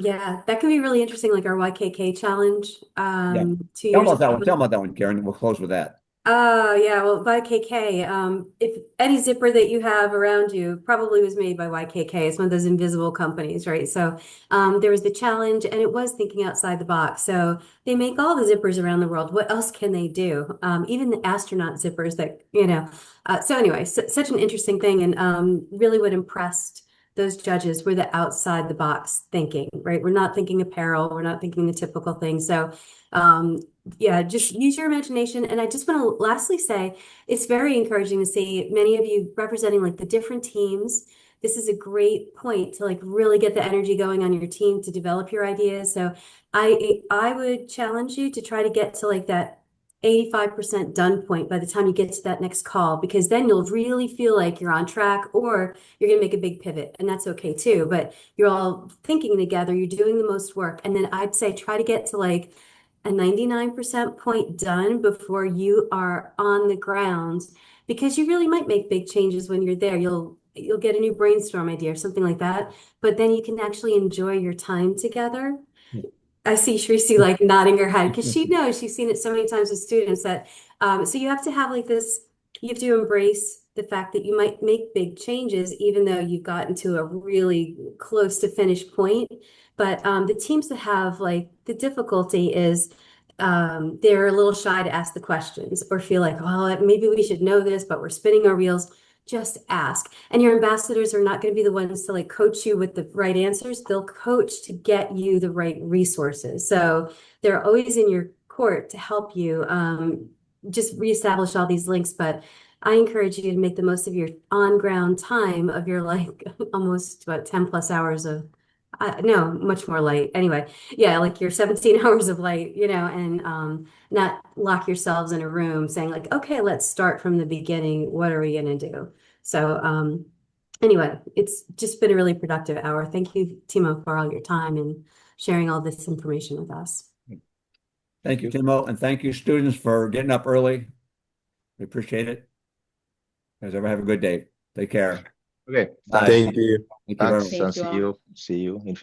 Yeah, that can be really interesting, like our YKK challenge
Yeah.
2
Tell
years
about that
ago.
one. Tell about that one, Karen. We'll close with that.
Oh, yeah. Well, YKK, if any zipper that you have around you probably was made by YKK. It's one of those invisible companies, right? So there was the challenge, and it was thinking outside the box. So they make all the zippers around the world. What else can they do? Even the astronaut zippers that, so anyway, such an interesting thing. And really what impressed those judges were the outside the box thinking, right? We're not thinking apparel. We're not thinking the typical thing. So yeah, just use your imagination. And I just want to lastly say it's very encouraging to see many of you representing like the different teams this is a great point to like really get the energy going on your team to develop your ideas. So I would challenge you to try to get to like that 85% done point by the time you get to that next call, because then you'll really feel like you're on track, or you're going to make a big pivot, and that's okay too. But you're all thinking together, you're doing the most work. And then I'd say try to get to like a 99% point done before you are on the ground, because you really might make big changes when you're there. You'll get a new brainstorm idea or something like that, but then you can actually enjoy your time together. I see Shrisi like nodding her head because she knows she's seen it so many times with students that so you have to have like this, you have to embrace the fact that you might make big changes even though you've gotten to a really close to finish point. But the teams that have like the difficulty is they're a little shy to ask the questions or feel like, well, maybe we should know this, but we're spinning our wheels. Just ask. And your ambassadors are not going to be the ones to like coach you with the right answers. They'll coach to get you the right resources. So they're always in your court to help you just reestablish all these links. But I encourage you to make the most of your on-ground time of your like almost what 10 plus hours of no, much more light. Anyway, yeah, like your 17 hours of light, and not lock yourselves in a room saying like, okay, let's start from the beginning. What are we gonna do? So anyway, it's just been a really productive hour. Thank you, Timo, for all your time and sharing all this information with us.
Thank you, Timo, and thank you, students, for getting up early. We appreciate it. You guys ever have a good day. Take care.
Okay,
Bye.
Thank you.
Thank you very
thanks,
much.
and
Thank you all.
see you in